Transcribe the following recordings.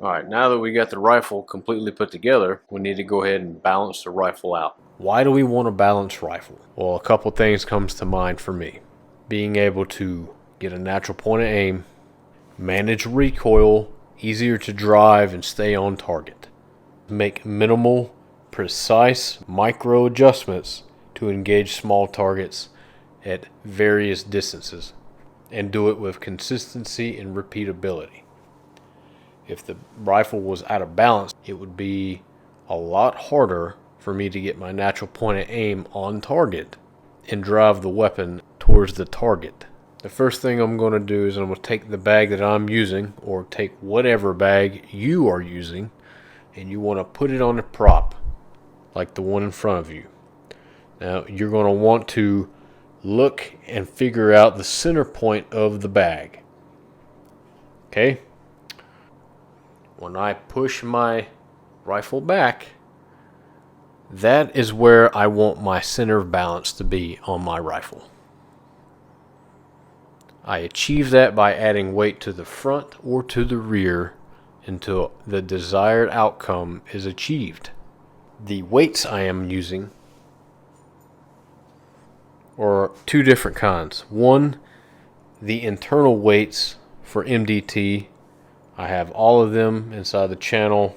Alright, now that we got the rifle completely put together, we need to go ahead and balance the rifle out. Why do we want a balanced rifle? Well, a couple things comes to mind for me. Being able to get a natural point of aim, manage recoil, easier to drive and stay on target. Make minimal, precise micro adjustments to engage small targets at various distances, and do it with consistency and repeatability. If the rifle was out of balance, it would be a lot harder for me to get my natural point of aim on target and drive the weapon towards the target. The first thing I'm going to do is I'm going to take the bag that I'm using, or take whatever bag you are using, and you want to put it on a prop like the one in front of you. Now you're going to want to look and figure out the center point of the bag. Okay? When I push my rifle back, that is where I want my center of balance to be on my rifle. I achieve that by adding weight to the front or to the rear until the desired outcome is achieved. The weights I am using are two different kinds. One, the internal weights for MDT. I have all of them inside the channel.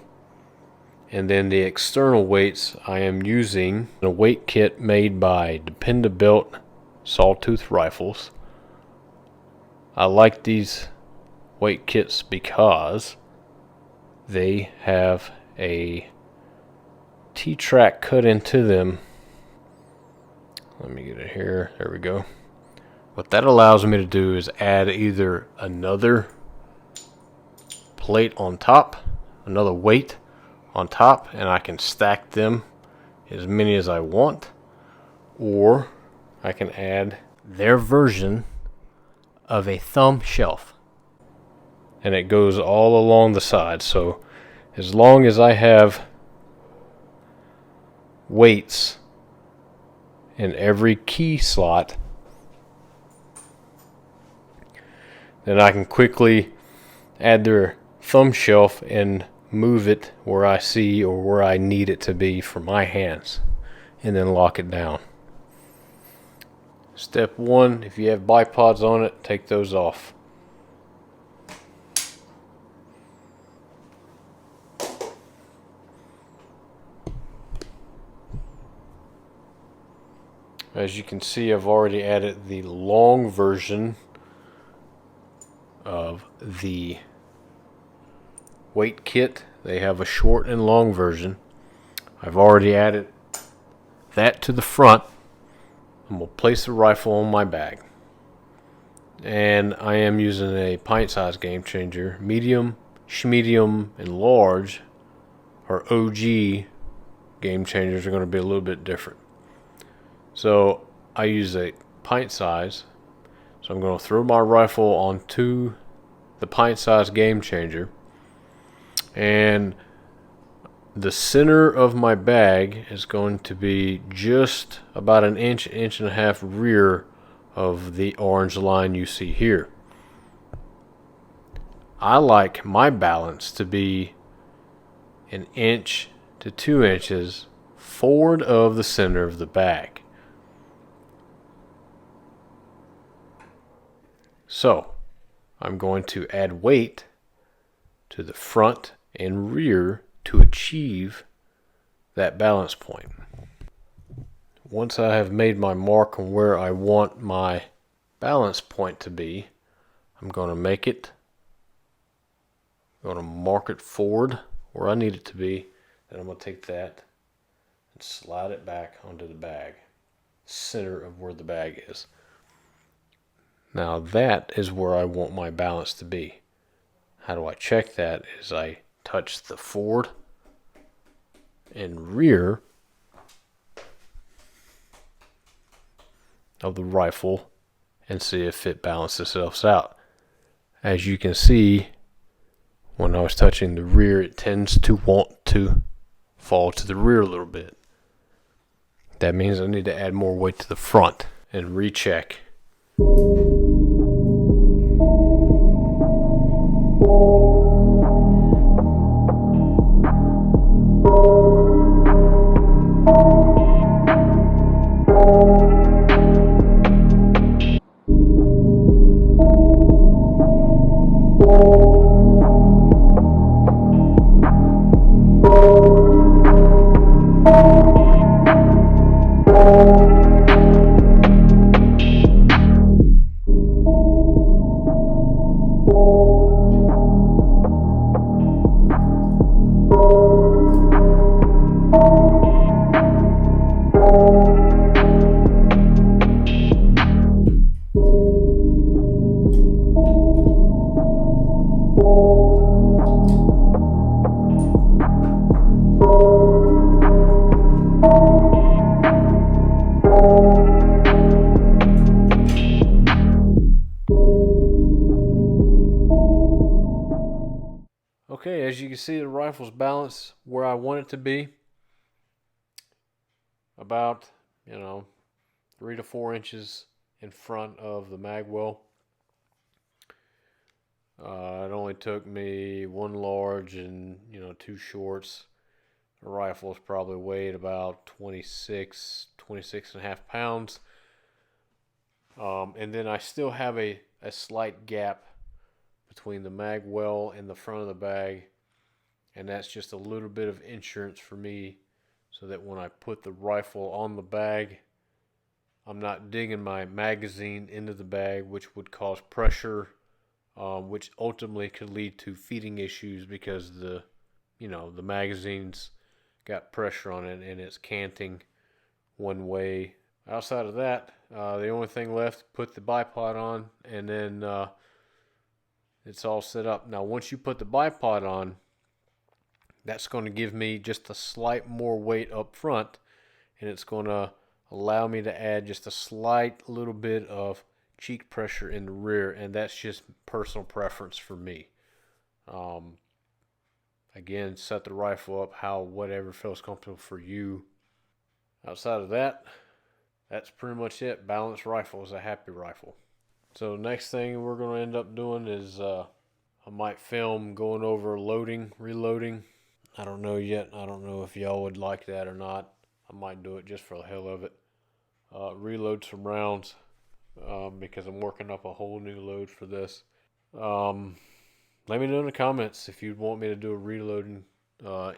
And then the external weights, I am using a weight kit made by Depend-A-Belt Sawtooth Rifles. I like these weight kits because they have a T-track cut into them. Let me get it here. There we go. What that allows me to do is add either another plate on top, another weight on top, and I can stack them as many as I want, or I can add their version of a thumb shelf, and it goes all along the side. So as long as I have weights in every key slot, then I can quickly add their thumb shelf and move it where I see or where I need it to be for my hands, and then lock it down. Step one, if you have bipods on it, take those off. As you can see, I've already added the long version of the weight kit. They have a short and long version. I've already added that to the front. I'm going to place the rifle on my bag. And I am using a pint size game changer. Medium, schmedium, and large, or OG game changers, are going to be a little bit different. So I use a pint size. So I'm going to throw my rifle onto the pint size game changer. And the center of my bag is going to be just about an inch, inch and a half rear of the orange line you see here. I like my balance to be an inch to 2 inches forward of the center of the bag. So I'm going to add weight to the front and rear to achieve that balance point. Once I have made my mark on where I want my balance point to be, I'm going to make it. I'm going to mark it forward where I need it to be. Then I'm going to take that and slide it back onto the bag, center of where the bag is. Now that is where I want my balance to be. How do I check that? Is I touch the forward and rear of the rifle and see if it balances itself out. As you can see, when I was touching the rear, it tends to want to fall to the rear a little bit. That means I need to add more weight to the front and recheck. as you can see, the rifle's balanced where I want it to be. About, 3 to 4 inches in front of the mag well. It only took me one large and, 2 shorts. The rifle's probably weighed about 26 and a half pounds. And then I still have a slight gap between the mag well and the front of the bag. And that's just a little bit of insurance for me so that when I put the rifle on the bag, I'm not digging my magazine into the bag, which would cause pressure, which ultimately could lead to feeding issues because the magazine's got pressure on it and it's canting one way. Outside of that, the only thing left, put the bipod on, and then it's all set up. Now, once you put the bipod on, that's going to give me just a slight more weight up front, and it's going to allow me to add just a slight little bit of cheek pressure in the rear, and that's just personal preference for me. Again, set the rifle up whatever feels comfortable for you. Outside of that, that's pretty much it. Balanced rifle is a happy rifle. So next thing we're going to end up doing is I might film going over loading, reloading. I don't know yet. I don't know if y'all would like that or not. I might do it just for the hell of it. Reload some rounds because I'm working up a whole new load for this. Let me know in the comments if you'd want me to do a reloading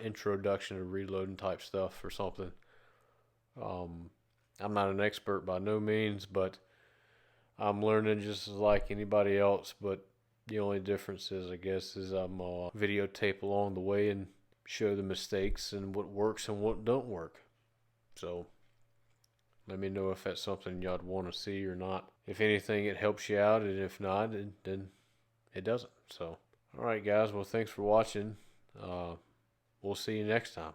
introduction to reloading type stuff or something. I'm not an expert by no means, but I'm learning just like anybody else. But the only difference is, I guess, is I'm videotape along the way and show the mistakes and what works and what don't work. So let me know if that's something y'all want to see or not. If anything, it helps you out, and if not, then it doesn't. So, all right, guys. Well, thanks for watching. We'll see you next time.